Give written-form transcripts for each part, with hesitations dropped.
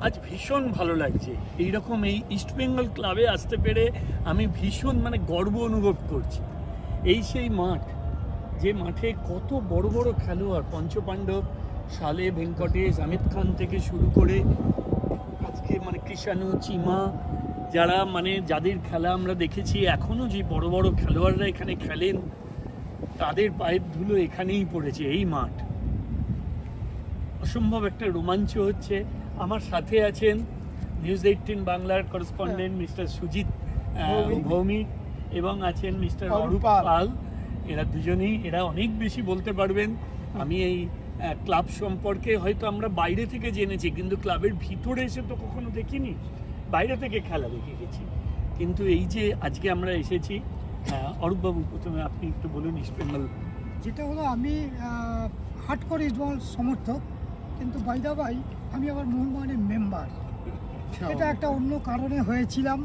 আজ ভীষণ ভালো লাগছে এইরকম এই ইস্টবেঙ্গল ক্লাবে আসতে পেরে। আমি ভীষণ গর্ব অনুভব করছি। এই সেই মাঠ, যে মাঠে কত বড় বড় খেলোয়াড়, পঞ্চপাণ্ডব, সালে, ভেঙ্কটেশ, আমির খান থেকে শুরু করে আজকে কৃষাণু, চিমা, যারা যাদের খেলা আমরা দেখেছি, এখনও যে বড় বড় খেলোয়াড়রা এখানে খেলেন, তাদের পায়ের ধুলো এখানেই পড়েছে। এই মাঠ অসম্ভব একটা রোমাঞ্চ হচ্ছে। আমার সাথে আছেন নিউজ 18 বাংলার করেসপন্ডেন্ট মিস্টার সুজিত ভৌমিক এবং আছেন মিস্টার অরূপ পাল। এরা দুজনেই অনেক বেশি বলতে পারবেন। আমি এই ক্লাব সম্পর্কে হয়তো আমরা বাইরে থেকে জেনেছি, কিন্তু ক্লাবের ভিতরে এসে তো কখনো দেখিনি, বাইরে থেকে খেলা দেখে গেছি। কিন্তু এই যে আজকে আমরা এসেছি, অরূপবাবু প্রথমে আপনি একটু বলুন ইস্টবেঙ্গল। যেটা হলো, আমি হার্ডকোর ইস্টবেঙ্গল সমর্থক, কিন্তু বাই দ্য বাই আমি আবার মোহনবাগানের মেম্বার। এটা একটা অন্য কারণে হয়েছিলাম,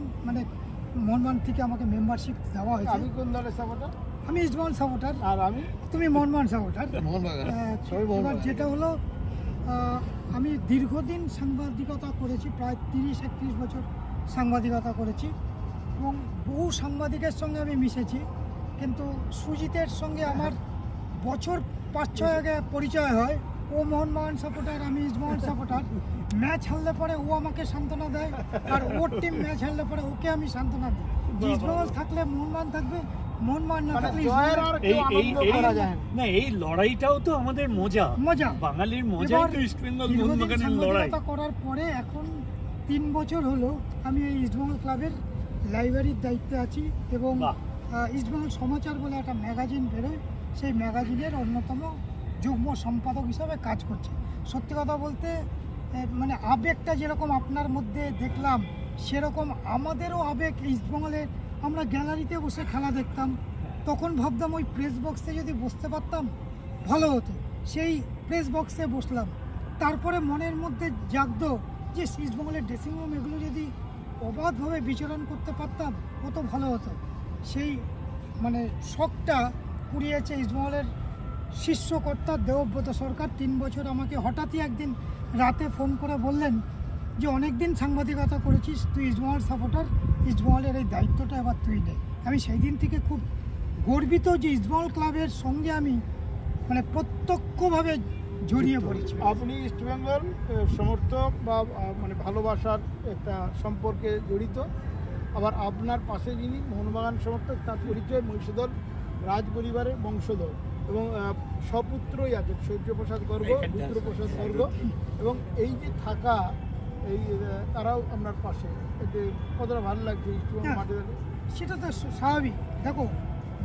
মোহনবাগান থেকে আমাকে মেম্বারশিপ দেওয়া হয়েছে। আমি কোন দলের সাপোর্টার? আমি ইস্টবেঙ্গল সাপোর্টার। আর আমি? তুমি মোহনবাগান সাপোর্টার। এবার যেটা হলো, আমি দীর্ঘদিন সাংবাদিকতা করেছি, প্রায় 30-31 বছর সাংবাদিকতা করেছি এবং বহু সাংবাদিকের সঙ্গে আমি মিশেছি। কিন্তু সুজিতের সঙ্গে আমার বছর 5-6 আগে পরিচয় হয়। ও মোহনবাগান সাপোর্টার, আমি ইস্টবেঙ্গল সাপোর্টার। ম্যাচ হারলে পরে ও আমাকে সান্ত্বনা দেয়, আর ওর টিম ম্যাচ হারলে পরে ওকে আমি সান্ত্বনা দিই। ইস্টবেঙ্গল থাকলে মোহনবাগান থাকবে, মোহনবাগান না থাকলে এই লড়াইটাও তো আমাদের মজা, বাঙালির মজাই তো ইস্টবেঙ্গল মোহনবাগানের লড়াই। করার পরে এখন 3 বছর হলো আমি এই ইস্টবেঙ্গল ক্লাবের লাইব্রেরির দায়িত্বে আছি এবং ইস্টবেঙ্গল সমাচার বলে একটা ম্যাগাজিন বেরোয়, সেই ম্যাগাজিনের অন্যতম যুগ্ম সম্পাদক হিসাবে কাজ করছে। সত্যি কথা বলতে আবেগটা যেরকম আপনার মধ্যে দেখলাম, সেরকম আমাদেরও আবেগ ইস্টবেঙ্গলের। আমরা গ্যালারিতে বসে খেলা দেখতাম, তখন ভাবতাম ওই প্রেস বক্সে যদি বসতে পারতাম ভালো হতো। সেই প্রেস বক্সে বসলাম, তারপরে মনের মধ্যে জাগতো যে ইস্টবেঙ্গলের ড্রেসিং রুম এগুলো যদি অবাধভাবে বিচরণ করতে পারতাম কত ভালো হতো। সেই শখটা পুড়িয়েছে ইস্টবেঙ্গলের শীর্ষকর্তা দেবব্রত সরকার। 3 বছর আমাকে হঠাৎই একদিন রাতে ফোন করে বললেন যে অনেক দিন সাংবাদিকতা করেছিস, তুই ইস্টবেঙ্গল সাপোর্টার, ইস্টবেঙ্গলের এই দায়িত্বটা এবার তুই নে। আমি সেই দিন থেকে খুব গর্বিত যে ইস্টবেঙ্গল ক্লাবের সঙ্গে আমি প্রত্যক্ষভাবে জড়িয়ে পড়েছি। আপনি ইস্টবেঙ্গল সমর্থক বা ভালোবাসার একটা সম্পর্কে জড়িত, আবার আপনার পাশে যিনি মোহনবাগান সমর্থক, তার পরিচয় মহিষদল রাজ পরিবারের বংশধর এবং সপুত্রই আছে, সূর্যপ্রসাদ গর্গ, রুদ্রপ্রসাদ গর্গ, এবং এই যে থাকা, এই তারাও আপনার পাশে, এতে কতটা ভালো লাগছে ইস্টবেঙ্গল মাঠে? সেটা তো স্বাভাবিক। দেখো,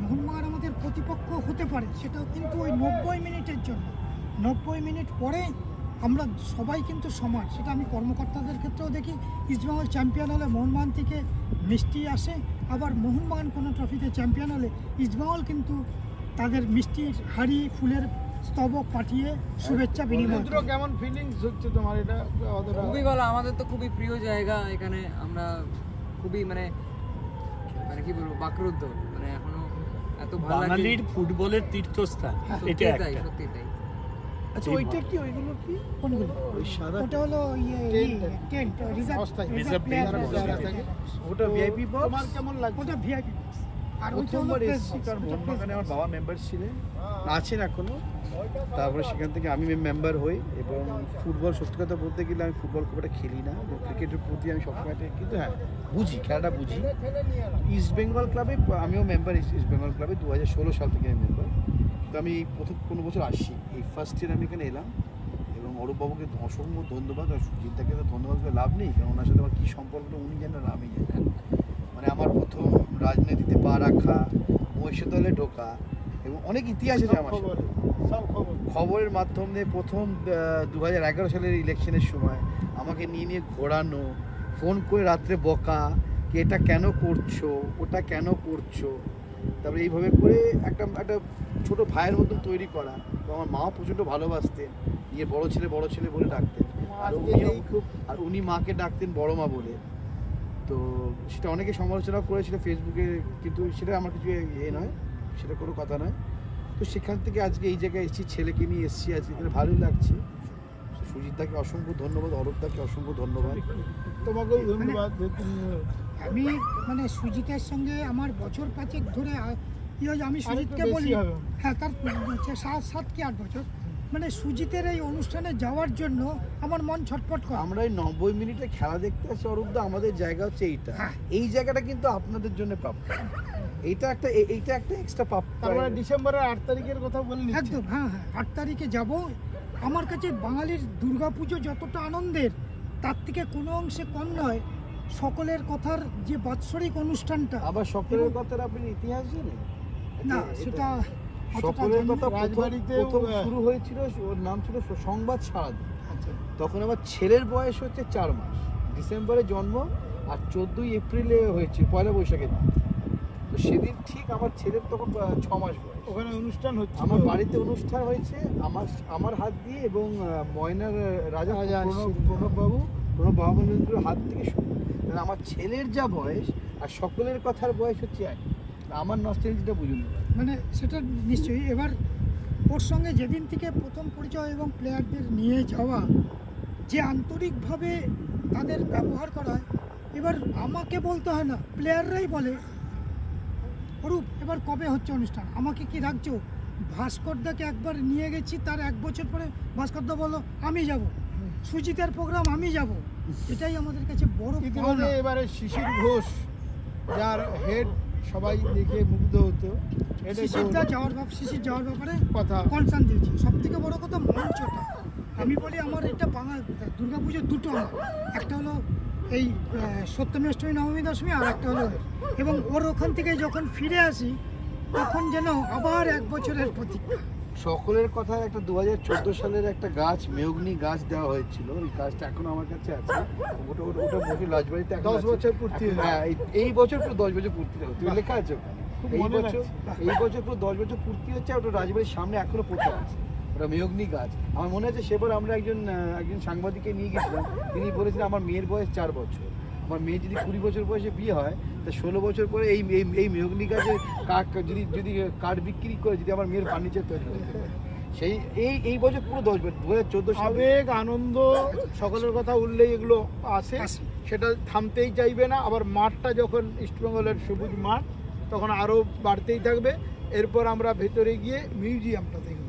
মোহনবাগান আমাদের প্রতিপক্ষ হতে পারে, সেটাও কিন্তু ওই 90 মিনিটের জন্য। 90 মিনিট পরে আমরা সবাই কিন্তু সমান। সেটা আমি কর্মকর্তাদের ক্ষেত্রেও দেখি। ইস্টবেঙ্গল চ্যাম্পিয়ন হলে মোহনবাগান থেকে মিষ্টি আসে, আবার মোহনবাগান কোনো ট্রফিতে চ্যাম্পিয়ন হলে ইস্টবেঙ্গল কিন্তু তাদের মিষ্টির হাড়ি, ফুলের স্তবক পাঠিয়ে শুভেচ্ছা বিনিময়। কেমন ফিলিংস হচ্ছে তোমার? এটা খুবই ভালো, আমাদের তো খুবই প্রিয় জায়গা এখানে। আমরা খুবই কি বলবো, বাকরুদ্ধ, এখনো এত ভালো লাগে। বাঙালির ফুটবলের তীর্থস্থান এটা তাই, সত্যি তাই। আচ্ছা, ওইটা কি, ওইগুলো কি? কোনগুলো? ওই সাদা, ওটা হলো টেন্ট, রিজার্ভ। ওটা ভিআইপি বক্স। তোমার কেমন লাগে? ওটা ভিআইপি বক্স। আর ওইটা হলো মোহনবাগানে আমার বাবা মেম্বার ছিলেন, আছেন এখনো। তারপরে সেখান থেকে আমি মেম্বার হই এবং ফুটবল, সত্যি কথা বলতে গেলে আমি ফুটবল খুব একটা খেলি না, ক্রিকেটের প্রতি আমি সবসময়, কিন্তু হ্যাঁ বুঝি, খেলাটা বুঝি। ইস্টবেঙ্গল ক্লাবে আমিও মেম্বার, ইস্টবেঙ্গল ক্লাবে 2016 সাল থেকে আমি মেম্বার। তো আমি প্রথম কোনো বছর আসছি, এই ফার্স্ট ইয়ার আমি এখানে এলাম এবং অরূপবাবুকে অসংখ্য ধন্যবাদ। আর সুজিতদাকে তো ধন্যবাদ করে লাভ নেই, কারণ ওনার সাথে আমার কী সম্পর্কটা উনি জানেন, আমি জানি। আমার প্রথম রাজনীতিতে পা রাখা, মহিষদলে ঢোকা এবং অনেক ইতিহাস আছে আমার সাথে। খবরের মাধ্যমে প্রথম 2011 সালের ইলেকশনের সময় আমাকে নিয়ে ঘোরানো, ফোন করে রাত্রে বকা, কি এটা কেন করছো, ওটা কেন করছো। তারপরে এইভাবে করে একটা ছোটো ভাইয়ের মতন তৈরি করা। তো আমার মাও প্রচণ্ড ভালোবাসতেন, নিয়ে বড় ছেলে বলে ডাকতেন, আর উনি মাকে ডাকতেন বড় মা বলে। তো সেটা অনেকে সমালোচনা করেছিল ফেসবুকে, কিন্তু সেটা আমার কিছু নয়, সেটা কোনো কথা নয়। তো সেখান থেকে আজকে এই জায়গায় এসেছি, ছেলেকে নিয়ে এসেছি, আজকে এখানে ভালোই লাগছে। সুজিতদাকে অসংখ্য ধন্যবাদ, অরূপদাকে অসংখ্য ধন্যবাদ। তোমাকেও ধন্যবাদ। আমি মানে সুজিতের সঙ্গে আমার বছর 5 ধরে আমি সুজিতকে বলি, হ্যাঁ তার 7 কি 8 বছর, মানে সুজিতের এই অনুষ্ঠানে যাওয়ার জন্য আমার মন ছটফট করে। আমরা এই 90 মিনিটে খেলা দেখতে আসি অরূপদা, আমাদের জায়গা হচ্ছে এইটা, এই জায়গাটা কিন্তু আপনাদের জন্য প্রাপ্য, এইটা একটা এক্সট্রা প্রাপ্য। তারপরে ডিসেম্বরের 8 তারিখের কথা বললি। একদম, হ্যাঁ 8 তারিখে যাব। আমার কাছে বাঙালির দুর্গাপুজো যতটা আনন্দের, তার থেকে কোনো অংশে কম নয় সকলের কথার যে বাৎসরিক অনুষ্ঠানটা। আবার সকলের কথার আপনি ইতিহাস জানেন? না সেটা সকলের কথা রাজবাড়িতে শুরু হয়েছিল, ওর নাম ছিল সংবাদ সারাদিন। তখন আমার ছেলের বয়স হচ্ছে 4 মাস, ডিসেম্বরে জন্ম, আর 14ই এপ্রিলে হয়েছে 1 বৈশাখের দিন। তো সেদিন ঠিক আমার ছেলের তখন 6 মাস বয়স। ওখানে অনুষ্ঠান হচ্ছে, আমার বাড়িতে অনুষ্ঠান হয়েছে আমার হাত দিয়ে, এবং ময়নার রাজা প্রণব বাবুর হাত থেকে শুরু। তাহলে আমার ছেলের যা বয়স আর সকলের কথার বয়স হচ্ছে এক, আমার নস্টালজিটা বুঝুন। মানে সেটা নিশ্চয়ই। এবার ওর সঙ্গে যেদিন থেকে প্রথম পরিচয় এবং প্লেয়ারদের নিয়ে যাওয়া, যে আন্তরিকভাবে তাদের ব্যবহার করা হয়, এবার আমাকে বলতে হয় না, প্লেয়াররাই বলে অরূপ এবার কবে হচ্ছে অনুষ্ঠান, আমাকে কি রাখছো? ভাস্করদাকে একবার নিয়ে গেছি, তার 1 বছর পরে ভাস্করদা বললো আমি যাব, সুজিতের প্রোগ্রাম আমি যাব। এটাই আমাদের কাছে বড় পাওনা। এবারে শিশির ঘোষ যার হেড সবাই দেখে মুগ্ধ হতো, শিশির যাওয়ার ব্যাপারে কথা কনসার্ন দিয়েছি। সব থেকে বড় কথা মঞ্চটা, আমি বলি আমার এটা দুর্গাপুজো দুটো, একটা হলো এই সপ্তমী অষ্টমী নবমী দশমী, আর একটা হলো, এবং ওর ওখান থেকে যখন ফিরে আসি তখন যেন আবার 1 বছরের প্রতীক্ষা। সকলের কথা একটা 2014 সালের একটা গাছ, মেহগনি গাছ দেওয়া হয়েছিল, ওই গাছটা এখন আমার কাছে আছে। ওটা বসে রাজবাড়িতে 10 বছর পূর্তি। হ্যাঁ, এই বছর পুরো 10 বছর পূর্তি হচ্ছে, লেখা আছে এই বছর পুরো 10 বছর পূর্তি হচ্ছে। ওটা রাজবাড়ির সামনে এখনো পোতা আছে, ওটা মেহগনি গাছ। আমার মনে আছে সেবার আমরা একজন সাংবাদিককে নিয়ে গেছিলাম, তিনি বলেছিলেন আমার মেয়ের বয়স 4 বছর, আমার মেয়ে যদি 20 বছর বয়সে বিয়ে হয়, তা 16 বছর পরে এই মেহগনি গাছের কাঠ যদি কাঠ বিক্রি করে যদি আমার মেয়ের ফার্নিচার তৈরি করতে পারে। এই বছর পুরো 10 বছর 2014 সালে আবেগ আনন্দ সকলের কথা উঠলেই এগুলো আসে, সেটা থামতেই চাইবে না। আবার মাঠটা যখন ইস্টবেঙ্গলের সবুজ মাঠ, তখন আরও বাড়তেই থাকবে। এরপর আমরা ভেতরে গিয়ে মিউজিয়ামটা দেখব।